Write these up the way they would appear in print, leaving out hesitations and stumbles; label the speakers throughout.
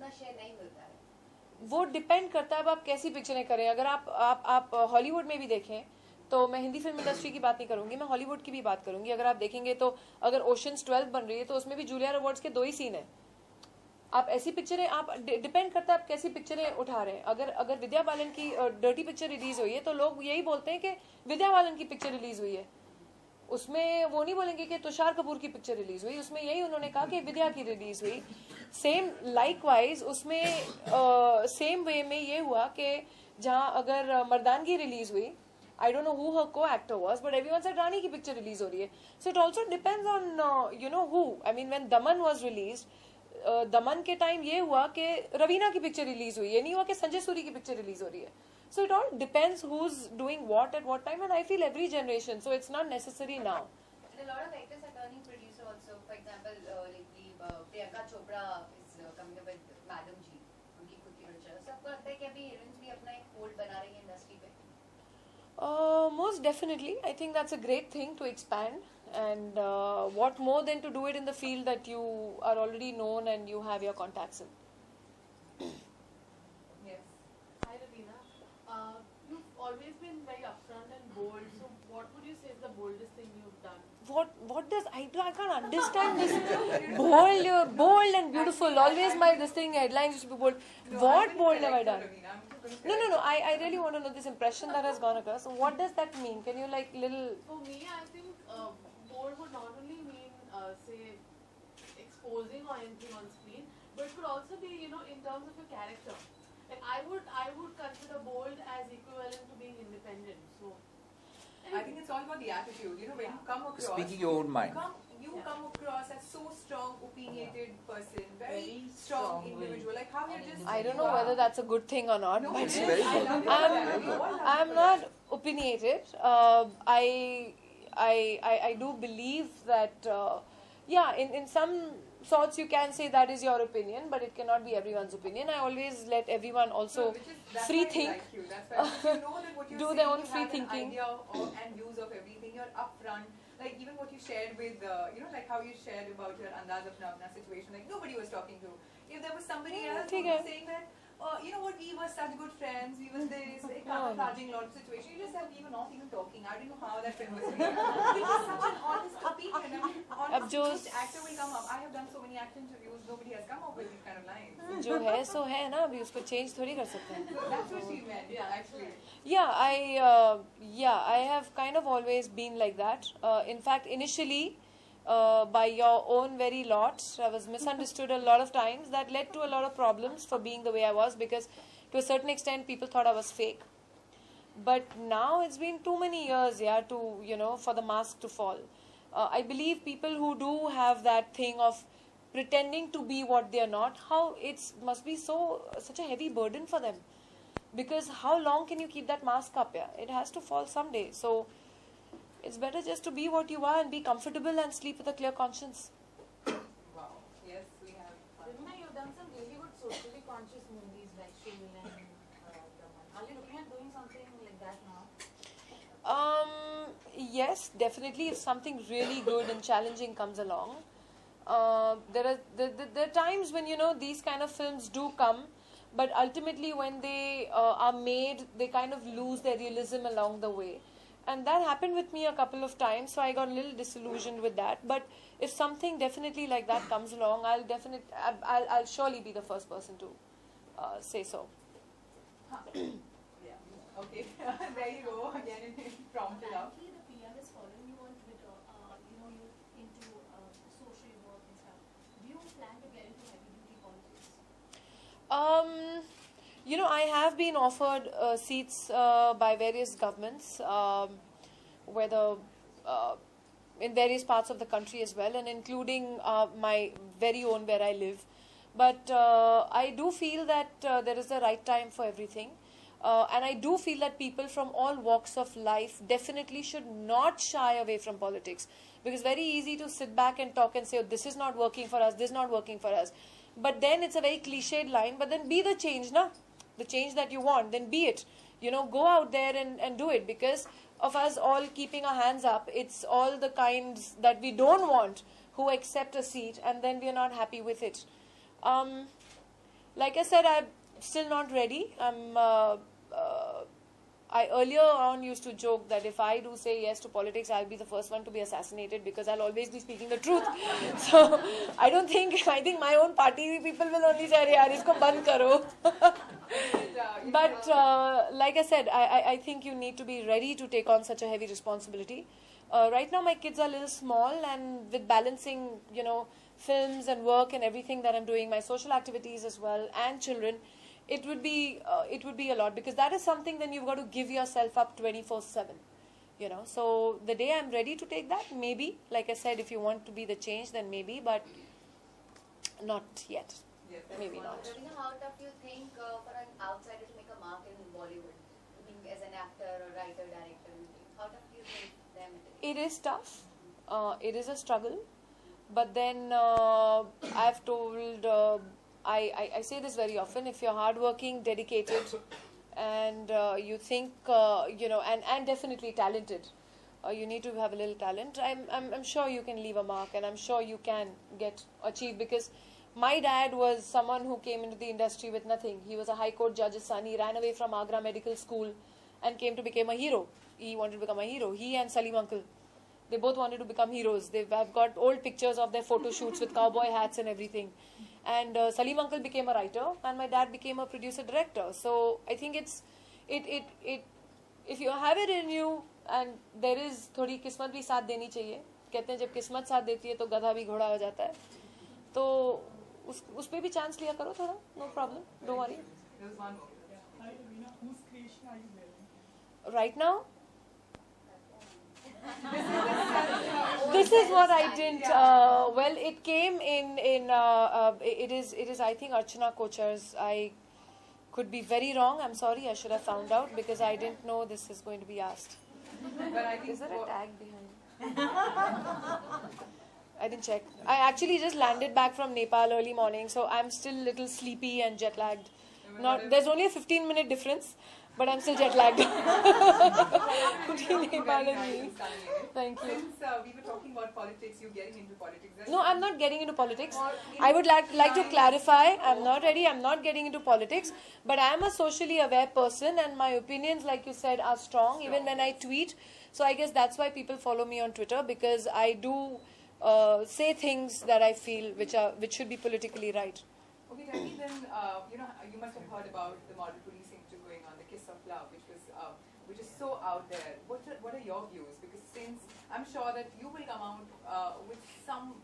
Speaker 1: उतना शेयर नहीं मिलता है?
Speaker 2: वो डिपेंड करता है अब आप कैसी पिक्चरें करें. अगर आप हॉलीवुड में भी देखें, तो मैं हिंदी फिल्म इंडस्ट्री की बात नहीं करूंगी, मैं हॉलीवुड की भी बात करूंगी. अगर आप देखेंगे तो अगर ओशंस 12 बन रही है तो उसमें भी जूलिया रॉबर्ट्स के 2 ही सीन है. आप ऐसी पिक्चरें, आप डिपेंड करता है आप कैसी पिक्चरें उठा रहे हैं. अगर विद्या बालन की डर्टी पिक्चर रिलीज हुई है तो लोग यही बोलते हैं कि विद्या बालन की पिक्चर रिलीज हुई है. उसमें वो नहीं बोलेंगे कि तुषार कपूर की पिक्चर रिलीज हुई, उसमें यही उन्होंने कहा कि विद्या की रिलीज हुई. सेम लाइकवाइज उसमें सेम वे में ये हुआ कि जहां अगर मर्दानगी रिलीज हुई, I don't know who her co-actor was, but everyone said रानी की पिक्चर रिलीज हो रही है. So it also depends on who. I mean when Daman was released, दमन के टाइम ये हुआ कि रवीना की पिक्चर रिलीज हुई, ये नहीं हुआ कि संजय सूरी की पिक्चर रिलीज हो रही है. So it all depends who's doing what at what time, and I feel every generation, so it's not necessary now.
Speaker 1: And a lot of actors are turning producer also. For example, lately Priyanka Chopra is coming up with Madam G, उनकी खुद की picture. So आपको लगता है कि अभी heroines भी अपना एक होल्ड बना रही है इंडस्ट्री पे?
Speaker 2: Most definitely, I think that's a great thing to expand, and what more than to do it in the field that you are already known and you have your contacts in.
Speaker 3: Yes. Hi Ravina. You've always been very upfront and bold. So what would you say is the boldest thing you've done?
Speaker 2: What does I can't understand this bold and beautiful. Always my this thing headlines used to be bold. What bold have I done? No. I really want to know this impression that has gone across. So what does that mean? Can you like little?
Speaker 3: For me, I think bold would not only mean say exposing or anything on screen, but it could also be in terms of your character. Like I would consider bold as equivalent to being independent. So
Speaker 4: I think it's all about the attitude. When you come across,
Speaker 5: speaking your own mind.
Speaker 4: You come across as so strong, opinionated person, very strong individual. Like how you're just.
Speaker 2: I don't know whether that's a good thing or not,
Speaker 4: No,
Speaker 2: but
Speaker 4: it's very good.
Speaker 2: I'm not opinionated. I do believe that in some sorts you can say that is your opinion, but it cannot be everyone's opinion. I always let everyone also free think.
Speaker 4: Like you. That's why you know that what you're
Speaker 2: Do
Speaker 4: saying,
Speaker 2: their own
Speaker 4: you
Speaker 2: free
Speaker 4: have
Speaker 2: thinking.
Speaker 4: an idea of, and views of everything. You're upfront. Like even what you shared with, like how you shared about your Andaz Apna Apna situation. Like nobody was talking to. If there was somebody else who was saying that, you know what, we were such good friends, we was this, a camouflaging lot of situation. You just said we were not even talking. I don't know how that friend was doing. It was such an honest opinion. I mean, honestly, which actor will come up? I have done so many actor interviews. Nobody has come up with these kind of lines.
Speaker 2: जो है सो है ना, अभी उसको change थोड़ी कर सकते हैं.
Speaker 4: So that's what she meant. Yeah, actually.
Speaker 2: Yeah, I have kind of always been like that. In fact, initially, by your own very lot, I was misunderstood a lot of times. That led to a lot of problems for being the way I was, because to a certain extent people thought I was fake. But now it's been too many years, for the mask to fall. I believe people who do have that thing of pretending to be what they are not, how it must be such a heavy burden for them. Because how long can you keep that mask up? Yeah, it has to fall someday. So it's better just to be what you are and be comfortable and sleep with a clear conscience.
Speaker 4: Wow. Yes, we have.
Speaker 3: Ravina, you've done some really good socially conscious movies like Shil and Daman. Are you looking at doing something like that now?
Speaker 2: Yes, definitely. If something really good and challenging comes along, there are times when these kind of films do come, but ultimately when they are made, they kind of lose their realism along the way. And that happened with me a couple of times, so I got a little disillusioned with that. But if something definitely like that comes along, I'll surely be the first person to say so.
Speaker 4: Yeah. Okay. There you go. Again, it prompted up.
Speaker 6: Apparently, the PM is following you on Twitter. You into social work and stuff. Do you plan to get into heavy-duty politics?
Speaker 2: I have been offered seats by various governments, whether in various parts of the country as well, and including my very own where I live. But I do feel that there is the right time for everything. And I do feel that people from all walks of life definitely should not shy away from politics. Because it's very easy to sit back and talk and say, oh, this is not working for us, this is not working for us. But then it's a very cliched line, but then be the change, na? The change that you want, then be it. Go out there and do it. Because of us all keeping our hands up, it's all the kinds that we don't want who accept a seat and then we are not happy with it. Like I said, I'm still not ready. I earlier on used to joke that if I do say yes to politics, I'll be the first one to be assassinated because I'll always be speaking the truth. So I think my own party people will only say, yaar, isko band karo. But like I said, I think you need to be ready to take on such a heavy responsibility. Right now my kids are a little small, and with balancing, films and work and everything that I'm doing, my social activities as well, and children, it would be a lot, because that is something then you've got to give yourself up 24/7. So the day I'm ready to take that, maybe, like I said, if you want to be the change, then maybe, but not yet.
Speaker 4: Yes,
Speaker 2: Maybe not.
Speaker 1: Ravina, how tough you think for an outsider to make a mark in Bollywood? I mean, as an actor or writer, director, how tough do you think them it is?
Speaker 2: It is tough. It is a struggle. But then I've told, I say this very often, if you're hardworking, dedicated, and you think, and definitely talented, you need to have a little talent, I'm sure you can leave a mark, and I'm sure you can achieve, because my dad was someone who came into the industry with nothing. He was a High Court judge's son. He ran away from Agra Medical School and came to become a hero. He wanted to become a hero. He and Salim uncle, they both wanted to become heroes. I've got old pictures of their photo shoots with cowboy hats and everything. And Salim uncle became a writer, and my dad became a producer-director. So I think if you have it in you, and there is थोड़ी किस्मत भी साथ देनी चाहिए. कहते हैं जब किस्मत साथ देती है तो गधा भी घोड़ा हो जाता है. तो उस पे भी चांस लिया करो थोड़ा. No problem. Don't worry.
Speaker 4: There was one more.
Speaker 5: Hi, Ravina. Whose creation are you wearing?
Speaker 2: Right now, this is what I didn't. Well, it came in. It is. I think Archana Kochar's. I could be very wrong. I'm sorry. I should have found out, because I didn't know this is going to be asked.
Speaker 4: But I think
Speaker 2: Is there a tag behind? I didn't check. I actually just landed back from Nepal early morning, so I'm still a little sleepy and jet lagged. There's only a 15-minute difference, but I'm still jet lagged. Between Nepal and me. Thank you.
Speaker 4: Since we were talking about politics, you getting into politics.
Speaker 2: No, I'm not getting into politics. I would like to clarify, I'm not ready, I'm not getting into politics, but I am a socially aware person, and my opinions, like you said, are strong, even when I tweet. So I guess that's why people follow me on Twitter, because I do say things that I feel which should be politically right.
Speaker 4: Okay, tell me then, you must have heard about the model policing which is going on, the Kiss of Love, which is so out there. What are your views? Because since I'm sure that you will come out with some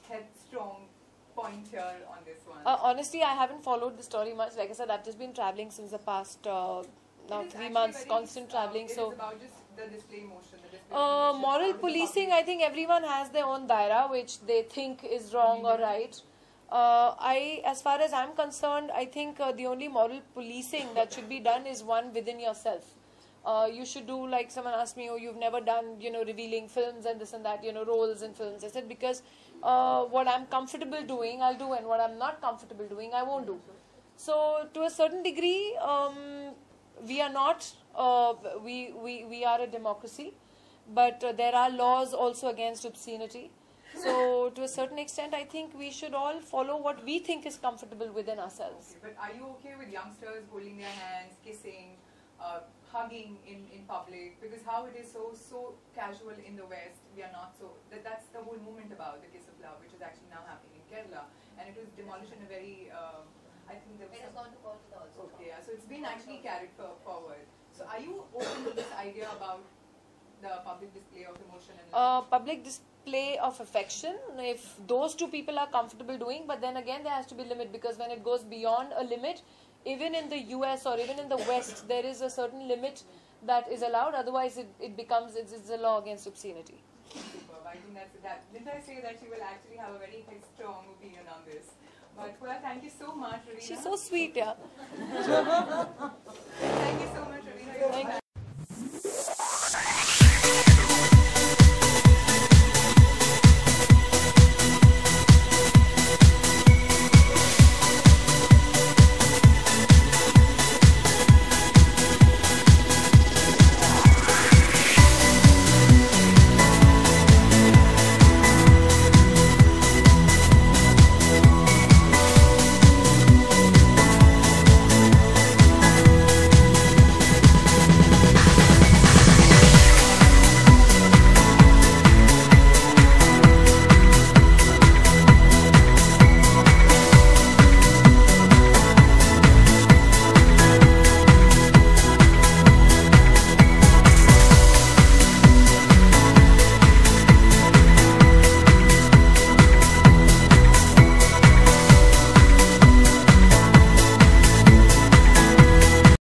Speaker 4: headstrong point here on this one.
Speaker 2: Honestly, I haven't followed the story much. Like I said, I've just been traveling since the past now 3 months, constant traveling.
Speaker 4: It
Speaker 2: So
Speaker 4: is about just the display motion. Motion
Speaker 2: moral
Speaker 4: out of the
Speaker 2: policing,
Speaker 4: public.
Speaker 2: I think everyone has their own daira, which they think is wrong or right. As far as I'm concerned, I think the only moral policing that should be done is one within yourself. You should do, like someone asked me, oh, you've never done, revealing films and this and that, roles in films. I said, because what I'm comfortable doing, I'll do, and what I'm not comfortable doing, I won't do. So to a certain degree, we are not, we are a democracy, but there are laws also against obscenity. So to a certain extent, I think we should all follow what we think is comfortable within ourselves.
Speaker 4: Okay, but are you okay with youngsters holding their hands, kissing, hugging in public? Because how it is so casual in the West, we are not so. That's the whole movement about the Kiss of Love, which is actually now happening in Kerala, and it was demolished in a very. I think there was.
Speaker 1: It has gone to court also.
Speaker 4: Okay, yeah, so it's been actually carried forward. So are you open to this idea about the public display of emotion and love?
Speaker 2: Public display of affection, if those two people are comfortable doing, but then again there has to be limit, because when it goes beyond a limit, even in the US or even in the West, there is a certain limit that is allowed, otherwise it becomes, it's a law against obscenity.
Speaker 4: Superb. I think that's that. Didn't I say that she will actually have a very strong opinion on this? But well, thank you so much, Ravina.
Speaker 2: She's so sweet, yeah.